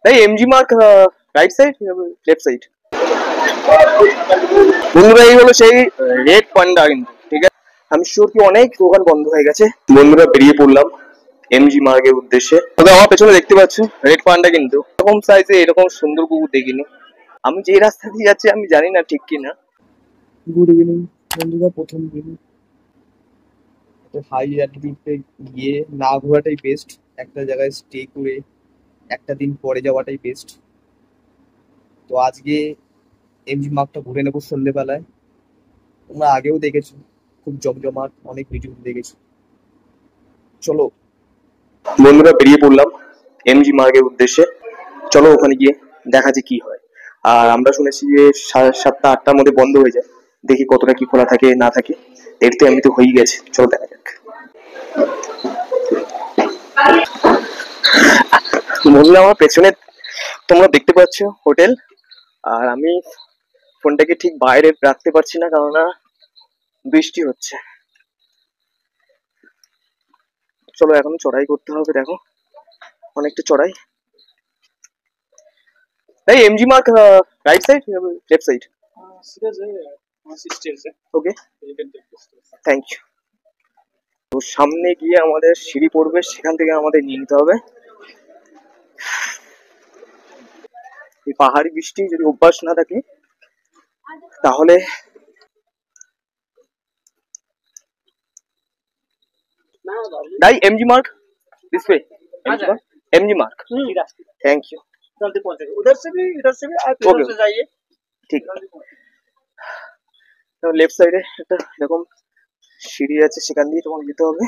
তাই MG mark right side left side. বন্ধুরা এই হলো সেই রেড পান্ডা, কিন্তু ঠিক আছে আমি শিওর কি অনেক দোকান বন্ধ হয়ে গেছে। বন্ধুরা বেরিয়ে পড়লাম এমজি মার্গের উদ্দেশ্যে। তবে আমার পেছনে দেখতে পাচ্ছ রেড পান্ডা, কিন্তু এরকম সাইজে এরকম সুন্দর কুকুর দেখিনি। আমি যে রাস্তা দিয়ে যাচ্ছি আমি জানি না ঠিক কিনা। গুড ইভিনিং বন্ধুরা, প্রথম দিন হাই অ্যালটিটিউডে গিয়ে না ঘোরাটাই বেস্ট। একটা জায়গায় স্টে করে একটা দিন পরে যাওয়াটাই বেস্ট। তো আজকে এমজি মার্গটা ঘুরে নেবো সন্ধ্যেবেলায়। তোমরা আগেও দেখেছো, খুব জমজমাট, অনেক ভিডিও দেখেছো। চলো বন্ধুরা বেরিয়ে পড়লাম এমজি মার্গের উদ্দেশ্যে। চলো ওখানে গিয়ে দেখা যে কি হয়। আর আমরা শুনেছি যে 7টা 8টার মধ্যে বন্ধ হয়ে যায়, দেখি কতটা কি খোলা থাকে না থাকে। এর তো এমনি তো হয়েই গেছে, চলো দেখা যাক। বন্ধুরা আমার পেছনে তোমরা দেখতে পাচ্ছ হোটেল, আর আমি ফোনটাকে ঠিক বাইরে রাখতে পারছি না কারণ বৃষ্টি হচ্ছে। চলো এখন চড়াই করতে হবে, দেখো অনেকটা চড়াই। তাই MG mark right side left side? Okay, thank you. তো সামনে গিয়ে আমাদের সিঁড়ি পড়বে, সেখান থেকে আমাদের নিয়ে নিতে হবে। এই পাহাড়ি বৃষ্টি যদি অভ্যাস না থাকে তাহলে दाई MG Marg this way, MG Marg thank you. जल्दी पहुंचेंगे, उधर से भी इधर से भी आप इधर से जाइए, ठीक है। तो लेफ्ट साइडে একটা এরকম সিঁড়ি আছে, সেখান দিয়ে তোমাকে যেতে হবে।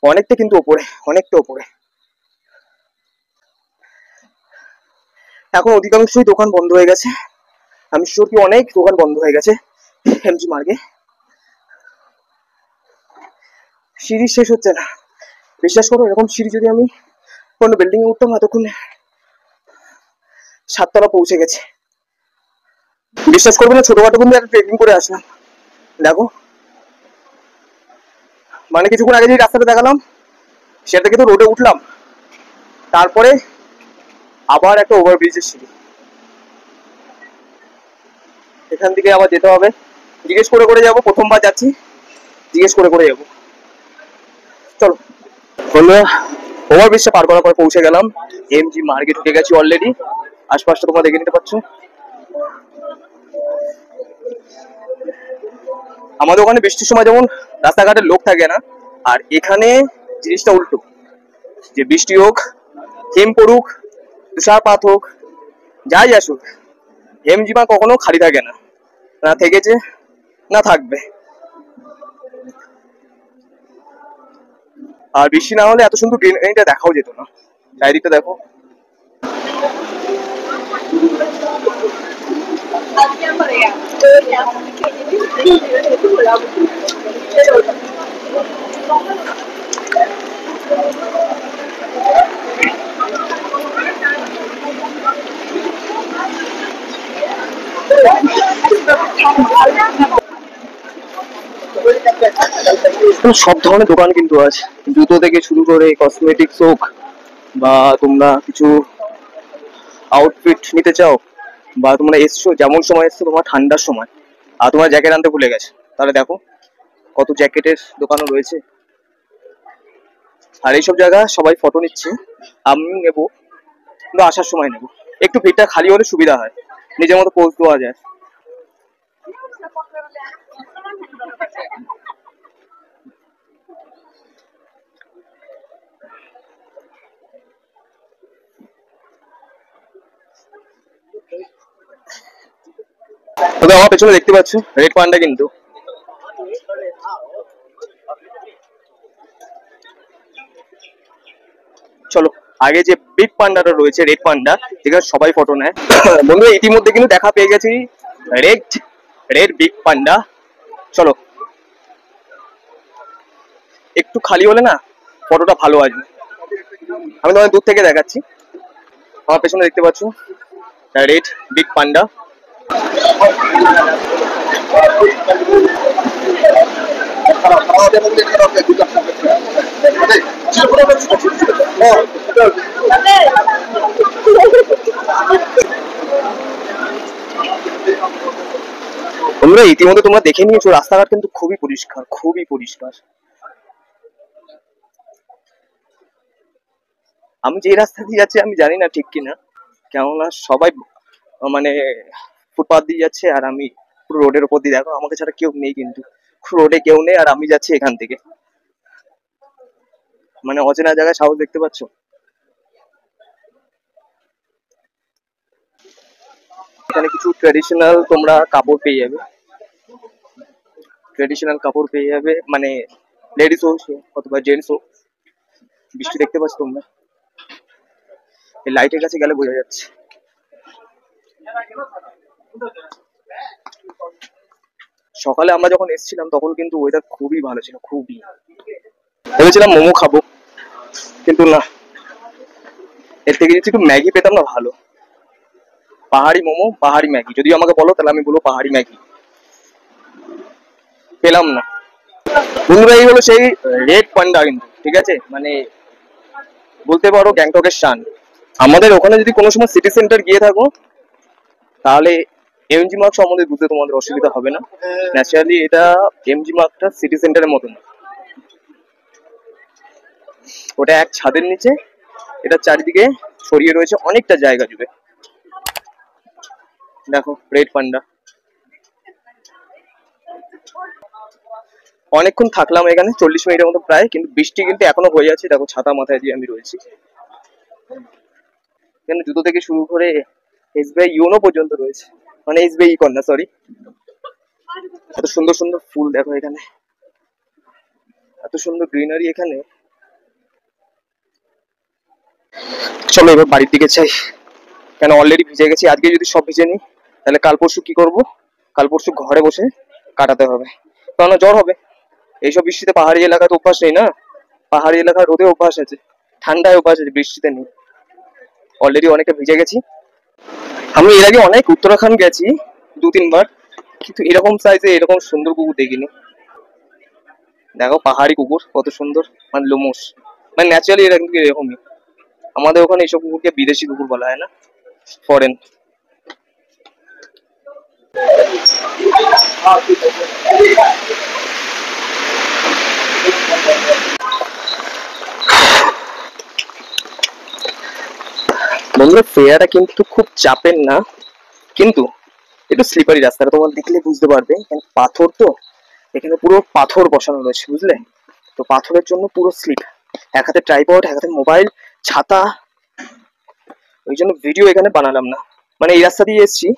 অনেকটা কিন্তু উপরে, অনেকটা উপরে। এখন অধিকাংশই দোকান বন্ধ হয়ে গেছে, আমি শিওর কি অনেক দোকান বন্ধ হয়ে গেছে এমজি মার্গে। সিঁড়ি শেষ হচ্ছে না, বিশ্বাস করো এরকম সিঁড়ি যদি আমি কোনো বিল্ডিং এ উঠতাম এতক্ষণে 7তলা পৌঁছে গেছে। বিশ্বাস করবে না, ছোটখাটো কিন্তু একটা ট্রেকিং করে আসলাম। দেখো মানে কিছুক্ষণ আগে যে রাস্তাটা দেখালাম সেটা থেকে তো রোডে উঠলাম, তারপরে আবার একটা ওভারব্রিজের সিঁড়ি, এখান থেকে আবার যেতে হবে। জিজ্ঞেস করে করে যাবো, প্রথমবার যাচ্ছি, জিজ্ঞেস করে করে যাবো। চলো বন্ধুরা, ওভারব্রিজটা পার করার পর পৌঁছে গেলাম এমজি মার্গে, ঢুকে গেছি অলরেডি। আশপাশটা তোমরা দেখে নিতে পারছো। আমাদের ওখানে বৃষ্টির সময় যেমন রাস্তাঘাটে লোক থাকে না, আর এখানে জিনিসটা উল্টো, যে বৃষ্টি হোক, হিম পড়ুক, তুষারপাত হোক, যাই আসুক, এমজি মার্গ কখনো খালি থাকে না, না থেকেছে না থাকবে। আর বৃষ্টি না হলে এত সুন্দর গ্রিনারিটা দেখাও যেত না। চারিদিকটা দেখো। সব ধরনের দোকান কিন্তু আছে, জুতো থেকে শুরু করে কসমেটিক্স হোক, বা তোমরা কিছু আউটফিট নিতে চাও, বা তোমরা এসছো যেমন সময় এসছো তোমার ঠান্ডার সময় আর তোমার জ্যাকেট আনতে ভুলে গেছে, তাহলে দেখো কত জ্যাকেটের দোকানও রয়েছে। আর এইসব জায়গা সবাই ফটো নিচ্ছে, আমি নেবো কিন্তু আসার সময় নেবো, একটু ভিড়টা খালি হলে সুবিধা হয়, নিজের মতো পোজ দেওয়া যায়। তবে আমার পেছনে দেখতে পাচ্ছ রেড পান্ডা, কিন্তু চলো আগে যে বিগ পান্ডাটা রয়েছে রেড পান্ডা, যেখানে সবাই ফটো নেয়। বন্ধু ইতিমধ্যে কিন্তু দেখা পেয়ে গেছি রেড বিগ পান্ডা, চলো, একটু খালি হলে না ফটোটা ভালো আসবে। আমি তোমাদের দূর থেকে দেখাচ্ছি। আমার পেছনে দেখতে পাচ্ছ রেড বিগ পান্ডা। তোমরা ইতিমধ্যে তোমরা দেখে নিয়েছো রাস্তাঘাট কিন্তু খুবই পরিষ্কার, খুবই পরিষ্কার। আমি যে রাস্তা দিয়ে যাচ্ছি আমি জানি না ঠিক কিনা, কেননা সবাই মানে ফুটপাথ দিয়ে যাচ্ছে আর আমি পুরো রোডের উপর দিয়ে, দেখো আমাকে ছাড়া কেউ নেই, কিন্তু রোডে কেউ নেই আর আমি যাচ্ছি এখান থেকে, মানে অচেনা জায়গায় সাহস, দেখতে পাচ্ছ। এখানে কিছু ট্রেডিশনাল তোমরা কাপড় পেয়ে যাবে, ট্রেডিশনাল কাপড় পেয়ে যাবে, মানে লেডিস হোক অথবা জেন্টস হোক। বৃষ্টি দেখতে পাচ্ছ তোমরা, এই লাইটের কাছে গেলে বোঝা যাচ্ছে। সকালে আমরা যখন এসেছিলাম তখন কিন্তু ওয়েদার খুবই ভালো ছিল, খুবই। ভেবেছিলাম মোমো খাবো, কিন্তু না, এর থেকে যদি একটু ম্যাগি পেতাম না ভালো। পাহাড়ি মোমো, পাহাড়ি ম্যাগি যদি আমাকে বলো তাহলে আমি বলবো পাহাড়ি ম্যাগি। পেলাম না বন্ধুরা। এই হলো সেই রেড পান্ডা, কিন্তু ঠিক আছে, মানে বলতে পারো গ্যাংটকের শান। আমাদের ওখানে যদি কোনো সময় সিটি সেন্টার গিয়ে থাকো তাহলে এমজি মার্গ সম্বন্ধে বুঝতে তোমাদের অসুবিধা হবে না। ন্যাচারালি এটা এমজি মার্গটা সিটি সেন্টারের মতন, ওটা এক ছাদের নিচে, এটা চারিদিকে ছড়িয়ে রয়েছে অনেকটা জায়গা জুড়ে। দেখো রেড পান্ডা। অনেকক্ষণ থাকলাম এখানে, 40 মিনিটের মতো প্রায়, কিন্তু বৃষ্টি কিন্তু এখনো হয়ে যাচ্ছে। দেখো ছাতা মাথায় দিয়ে আমি রয়েছি। এখানে জুতো থেকে শুরু করে এসবিআই ইউনো পর্যন্ত রয়েছে, মানে এসবিআই কর্নার, সরি। এত সুন্দর সুন্দর ফুল দেখো এখানে, এত সুন্দর গ্রিনারি এখানে। চলো এবার বাড়ির দিকে চাই, কেন অলরেডি ভিজে গেছি। আজকে যদি সব ভিজে নিই তাহলে কাল পরশু কি করব? কাল পরশু ঘরে বসে কাটাতে হবে, কেননা জ্বর হবে। এইসব বৃষ্টিতে পাহাড়ি এলাকায় তো অভ্যাস নেই না, পাহাড়ি এলাকার রোদে অভ্যাস আছে, ঠান্ডায় অভ্যাস আছে, বৃষ্টিতে নেই। অলরেডি অনেকটা ভিজে গেছি। আমি এর আগে অনেক উত্তরাখণ্ড গেছি 2-3 বার, কিন্তু এরকম সাইজে এরকম সুন্দর কুকুর দেখিনি। দেখো পাহাড়ি কুকুর কত সুন্দর, মানে লোমস, মানে ন্যাচারালি এরা কিন্তু এরকমই। আমাদের ওখানে এইসব কুকুরকে বিদেশি কুকুর বলা হয় না, ফরেন। বন্ধুরা ফেয়ারটা কিন্তু খুব চাপের না, কিন্তু একটু স্লিপারি রাস্তাটা তোমার দেখলে বুঝতে পারবে, এখানে পাথর তো, এখানে পুরো পাথর বসানো রয়েছে বুঝলে, তো পাথরের জন্য পুরো স্লিপ। এক হাতে ট্রাইপড, এক হাতে মোবাইল, ছাতা, ওই জন্য ভিডিও এখানে বানালাম না। মানে এই রাস্তা দিয়ে এসেছি,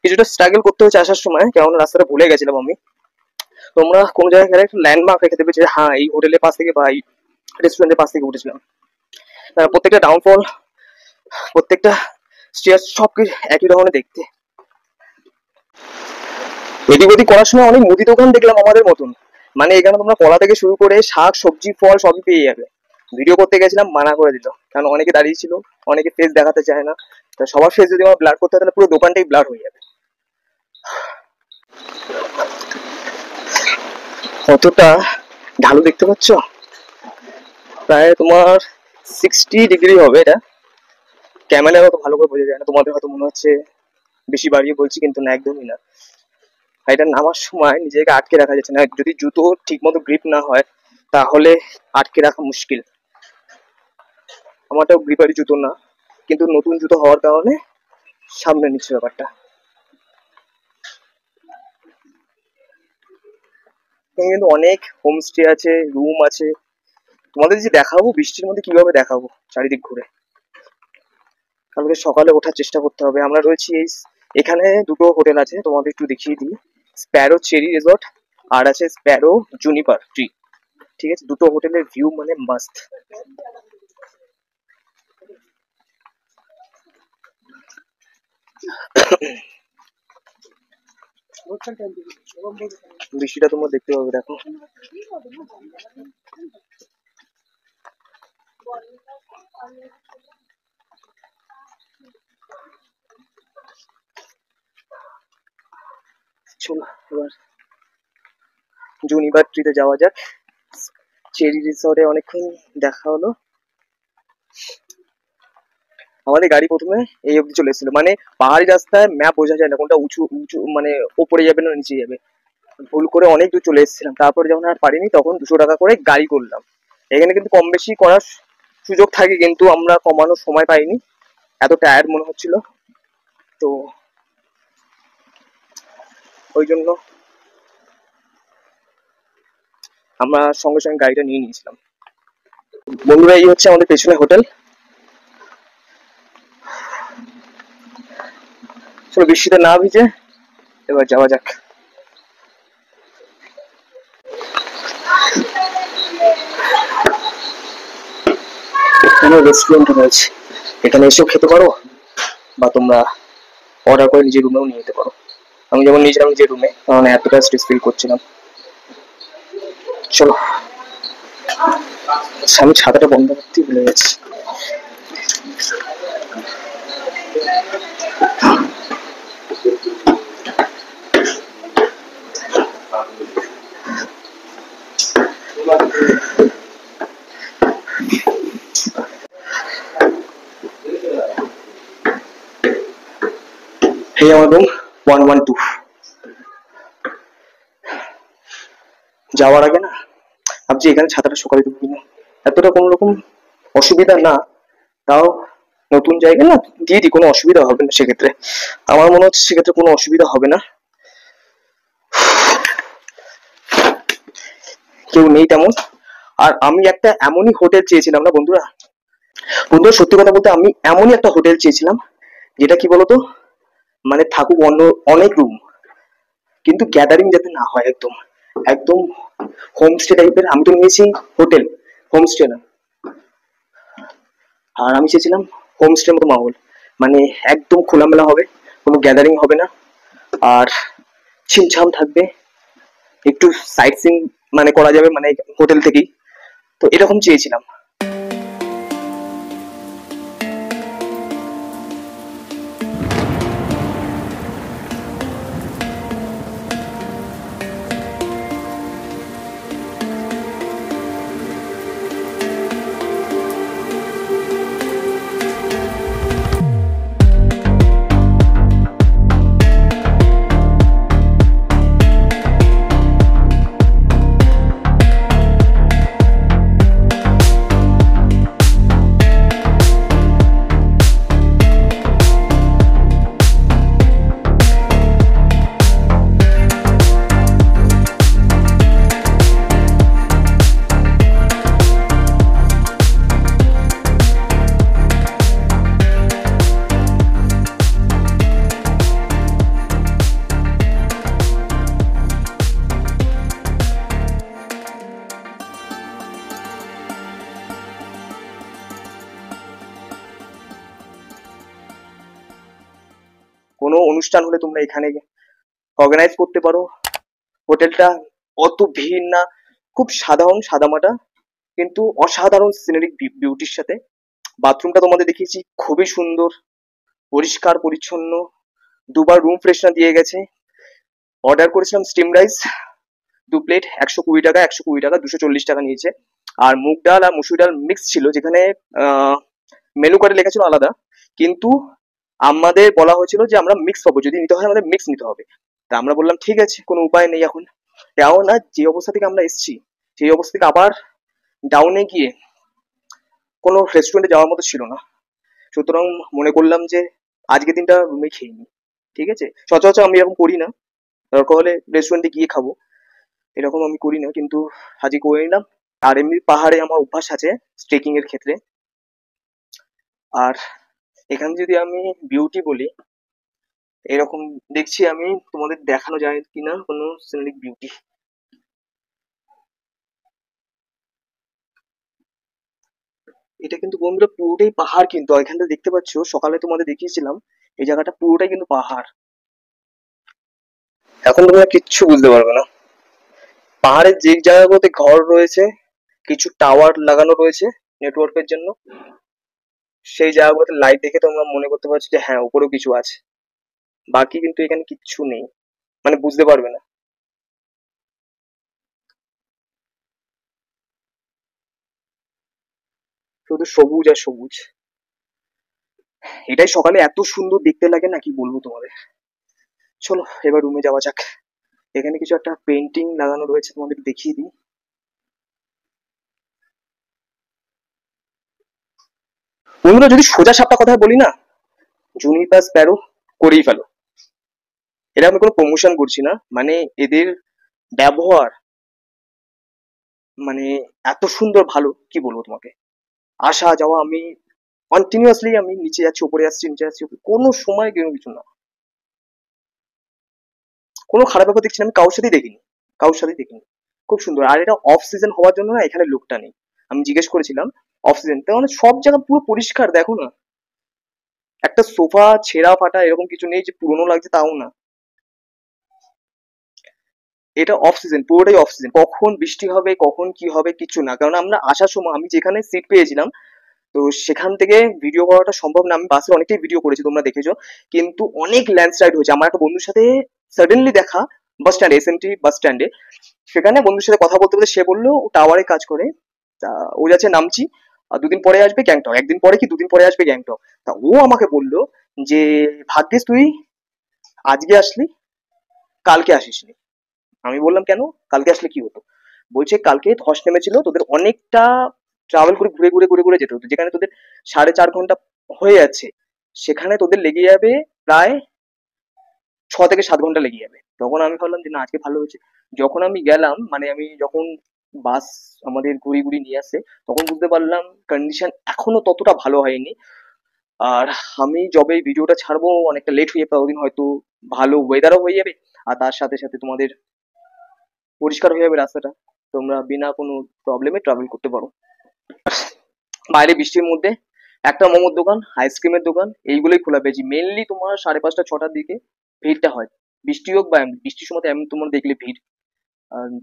কিছুটা স্ট্রাগল করতে হচ্ছে আসার সময়, কেমন রাস্তাটা ভুলে গেছিলাম আমি। তোমরা কোনো জায়গায় গেলে একটা ল্যান্ডমার্ক রেখে দেবে যে হ্যাঁ এই হোটেলের পাশ থেকে বা এই রেস্টুরেন্টের পাশ থেকে উঠেছিলাম। প্রত্যেকটা ডাউনফল, প্রত্যেকটা স্টেয়ার সব কিছু একই ধরনের দেখতে। এদিক ওদিক করার সময় অনেক মুদি দোকান দেখলাম আমাদের মতন, মানে এখানে তোমরা কলা থেকে শুরু করে শাক সবজি ফল সবই পেয়ে যাবে। ভিডিও করতে গেছিলাম, মানা করে দিল, কারণ অনেকে দাঁড়িয়ে ছিল, অনেকে ফেস দেখাতে চায় না। তো সবার ফেস যদি আমার ব্লার করতে হয় তাহলে পুরো দোকানটাই ব্লার হয়ে যাবে। কতটা ঢালু দেখতে পাচ্ছ, প্রায় তোমার 60 ডিগ্রি হবে এটা। ক্যামেরায় অত ভালো করে বোঝা যায় না, তোমাদের হয়তো মনে হচ্ছে বেশি বাড়িয়ে বলছি, কিন্তু না, একদমই না। এটা নামার সময় নিজেকে আটকে রাখা যাচ্ছে না, যদি জুতো ঠিক মতো গ্রিপ না হয় তাহলে আটকে রাখা মুশকিল। আমারটাও গ্রিপারি জুতো না, কিন্তু নতুন জুতো হওয়ার কারণে সামনে নিচ্ছে ব্যাপারটা। এখানে কিন্তু অনেক হোমস্টে আছে, রুম আছে। তোমাদের যে দেখাবো বৃষ্টির মধ্যে কিভাবে দেখাবো চারিদিক ঘুরে, কালকে সকালে ওঠার চেষ্টা করতে হবে। আমরা রয়েছি এখানে দুটো হোটেল আছে, তোমাদের একটু দেখিয়ে দিই। স্প্যারো চেরি রিসর্ট আর আছে স্প্যারো জুনিপার ট্রি, ঠিক আছে। দুটো হোটেলের ভিউ মানে মাস্ট। বৃষ্টিটা তোমরা দেখতে পাবে, দেখো। চলো এবার জুনিবার ট্রিতে যাওয়া যাক। চেরি রিসর্টে অনেকক্ষণ দেখা হলো। আমাদের গাড়ি প্রথমে এই অব্দি চলে এসেছিল, মানে পাহাড়ি রাস্তায় ম্যাপ বোঝা যায় না কোনটা উঁচু উঁচু, মানে ওপরে যাবে না নিচে যাবে। ভুল করে অনেক দূর চলে এসেছিলাম। তারপর যখন আর পারিনি তখন 200 টাকা করে গাড়ি করলাম। এখানে কিন্তু কম বেশি করার সুযোগ থাকে, কিন্তু আমরা কমানোর সময় পাইনি, এত টায়ার্ড মনে হচ্ছিল। তো ওই জন্য আমরা সঙ্গে সঙ্গে গাড়িটা নিয়ে নিয়েছিলাম। বন্ধুরা, এই হচ্ছে আমাদের পেছনে হোটেল। চলো বৃষ্টিতে না ভিজে এবার যাওয়া যাক। এখানে রেস্টুরেন্ট রয়েছে, এখানে এসেও খেতে পারো বা তোমরা অর্ডার করে নিজের রুমেও নিয়ে যেতে পারো। আমি যেমন নিয়েছিলাম নিজের রুমে, কারণ এতটা স্ট্রেস ফিল করছিলাম। চলো, আমি ছাতাটা বন্ধ করতে ভুলে গেছি। এই আমার রুম 112। যাওয়ার আগে না ভাবছি এখানে ছাতাটা সকালে ঢুকি না, এতটা কোনো রকম অসুবিধা না, তাও নতুন জায়গা না, দিয়ে দিই, কোনো অসুবিধা হবে না সেক্ষেত্রে। আমার মনে হচ্ছে সেক্ষেত্রে কোনো অসুবিধা হবে না, কেউ নেই তেমন। আর আমি একটা এমনই হোটেল চেয়েছিলাম না বন্ধুরা, বন্ধুরা সত্যি কথা বলতে আমি এমনই একটা হোটেল চেয়েছিলাম যেটা কি বলতো, মানে থাকুক অন্য অনেক রুম, কিন্তু গ্যাদারিং যাতে না হয়, একদম একদম হোমস্টে টাইপের। আমি তো নিয়েছি হোটেল, হোমস্টে না। আর আমি চেয়েছিলাম হোমস্টের মতো মাহল, মানে একদম খোলামেলা হবে, কোনো গ্যাদারিং হবে না, আর ছিমছাম থাকবে, একটু সাইট সিং মানে করা যাবে মানে হোটেল থেকেই। তো এরকম চেয়েছিলাম। কোনো অনুষ্ঠান হলে তোমরা এখানে অর্গানাইজ করতে পারো। হোটেলটা অত ভিড় না, খুব সাধারণ সাদামাটা, কিন্তু অসাধারণ সিনারিক বিউটির সাথে। বাথরুমটা তোমাদের দেখিয়েছি, খুবই সুন্দর, পরিষ্কার পরিচ্ছন্ন, দুবার রুম ফ্রেশনার দিয়ে গেছে। অর্ডার করেছিলাম স্টিম রাইস 2 প্লেট, 120 টাকা, 120 টাকা, 240 টাকা নিয়েছে। আর মুগ ডাল আর মুসুর ডাল মিক্স ছিল, যেখানে মেনু কার্ডে লেখা ছিল আলাদা, কিন্তু আমাদের বলা হয়েছিল যে আমরা মিক্স পাবো, যদি নিতে হয় আমাদের মিক্স নিতে হবে। তা আমরা বললাম ঠিক আছে, কোনো উপায় নেই এখন। তাও না, যে অবস্থা থেকে আমরা এসেছি সেই অবস্থা থেকে আবার ডাউনে গিয়ে কোনো রেস্টুরেন্টে যাওয়ার মতো ছিল না। সুতরাং মনে করলাম যে আজকের দিনটা রুমে খেয়ে নিই। ঠিক আছে, সচরাচর আমি এরকম করি না, দরকার হলে রেস্টুরেন্টে গিয়ে খাবো, এরকম আমি করি না, কিন্তু আজকে করে নিলাম। আর এমনি পাহাড়ে আমার অভ্যাস আছে ট্রেকিং এর ক্ষেত্রে। আর এখানে যদি আমি বিউটি বলি, এরকম দেখছি আমি, তোমাদের দেখানো যায় কিনা কোনো সিনারিক বিউটি। এটা কিন্তু বন্ধুরা পুরোটাই পাহাড়, কিন্তু এখানটা দেখতে পাচ্ছ, সকালে তোমাদের দেখিয়েছিলাম এই জায়গাটা পুরোটাই কিন্তু পাহাড়। এখন তোমরা কিচ্ছু বুঝতে পারবে না। পাহাড়ের যে জায়গাগুলোতে ঘর রয়েছে, কিছু টাওয়ার লাগানো রয়েছে নেটওয়ার্কের জন্য, সেই জায়গাগুলোতে লাইট দেখে তোমরা মনে করতে পারছো যে হ্যাঁ উপরেও কিছু আছে। বাকি কিন্তু এখানে কিচ্ছু নেই, মানে বুঝতে পারবে না। শুধু সবুজ আর সবুজ। এটাই সকালে এত সুন্দর দেখতে লাগে না, কি বলবো তোমাদের। চলো এবার রুমে যাওয়া যাক। এখানে কিছু একটা পেন্টিং লাগানো রয়েছে, তোমাদের দেখিয়ে দিই। বন্ধুরা যদি সোজা সাপটা কথা বলি না, জুনিপার স্প্যারো করেই ফেলো। এটা আমি কোনো প্রমোশন করছি না, মানে এদের ব্যবহার মানে এত সুন্দর, ভালো কি বলবো তোমাকে। আসা যাওয়া আমি কন্টিনিউয়াসলি আমি নিচে যাচ্ছি উপরে আসছি, নিচে আসছি কোনো সময় কিছু না, কোনো খারাপ ব্যাপার দেখছি না, আমি কারোর সাথেই দেখিনি। খুব সুন্দর। আর এটা অফ সিজন হওয়ার জন্য না এখানে লোকটা নেই। আমি জিজ্ঞেস করেছিলাম অফ সিজন, তার মানে সব জায়গা পুরো পরিষ্কার, দেখো না একটা সোফা ছেঁড়া ফাটা এরকম কিছু নেই যে পুরনো লাগছে, তাও না। এটা অফ সিজন, পুরোটাই অফ সিজন। কখন বৃষ্টি হবে কখন কি হবে কিছু না, কারণ আমরা আসার সময় আমি যেখানে সিট পেয়েছিলাম, তো সেখান থেকে ভিডিও করাটা সম্ভব না। আমি বাসে অনেকটাই ভিডিও করেছি, তোমরা দেখেছো, কিন্তু অনেক ল্যান্ডস্লাইড হয়েছে। আমার একটা বন্ধুর সাথে সাডেনলি দেখা বাস স্ট্যান্ডে, এসএনটি বাস স্ট্যান্ডে, সেখানে বন্ধুর সাথে কথা বলতে বলতে সে বললো ও টাওয়ারে কাজ করে, তা ও যাচ্ছে নামচি, আর দুদিন পরে আসবে গ্যাংটক, একদিন পরে কি দুদিন পরে আসবে গ্যাংটক। তা ও আমাকে বললো যে ভাগ্যিস তুই আজকে আসলি, কালকে আসিসনি। আমি বললাম কেন, কালকে আসলে কি হতো? বলছে কালকে ধস নেমেছিল, তোদের অনেকটা ট্রাভেল করে ঘুরে ঘুরে ঘুরে ঘুরে যেতে হতো, যেখানে তোদের 4.5 ঘন্টা হয়ে যাচ্ছে, সেখানে তোদের লেগে যাবে প্রায় 6 থেকে 7 ঘন্টা লেগে যাবে। তখন আমি ভাবলাম যে না আজকে ভালো হয়েছে। যখন আমি গেলাম, মানে আমি যখন বাস আমাদের ঘুরি ঘুরি নিয়ে আসে, তখন বুঝতে পারলাম কন্ডিশন এখনো ততটা ভালো হয়নি। আর আমি যবে ভিডিওটা ছাড়বো অনেকটা লেট হয়ে যাবে, ততদিন হয়তো ভালো ওয়েদারও হয়ে যাবে, আর তার সাথে সাথে তোমাদের পরিষ্কার হয়ে যাবে রাস্তাটা, তোমরা বিনা কোনো প্রবলেমে ট্রাভেল করতে পারো। বাইরে বৃষ্টির মধ্যে একটা মোমোর দোকান, আইসক্রিমের দোকান, এইগুলোই খোলা পেয়েছি। মেনলি তোমার 5:30-6টার দিকে ভিড়টা হয়, বৃষ্টি হোক বা এমনি, বৃষ্টির সময় তো এমন তোমরা দেখলে ভিড়।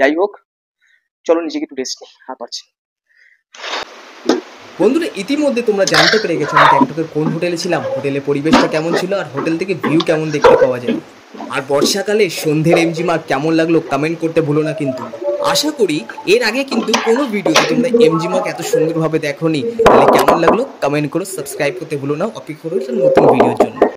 যাই হোক, চলো নিজেকে একটু রেস্ট নিই, আর পারছি না। বন্ধুরা ইতিমধ্যে তোমরা জানতে পেরে গেছো আমি গ্যাংটকের কোন হোটেলে ছিলাম, হোটেলের পরিবেশটা কেমন ছিল, আর হোটেল থেকে ভিউ কেমন দেখতে পাওয়া যায়। আর বর্ষাকালে সন্ধ্যের এমজি মার্গ কেমন লাগলো কমেন্ট করতে ভুলো না কিন্তু। আশা করি এর আগে কিন্তু কোনো ভিডিওতে তোমরা এমজি মার্গ এত সুন্দরভাবে দেখোনি, তাহলে কেমন লাগলো কমেন্ট করো, সাবস্ক্রাইব করতে ভুলো না, অপেক্ষা করো নতুন ভিডিওর জন্য।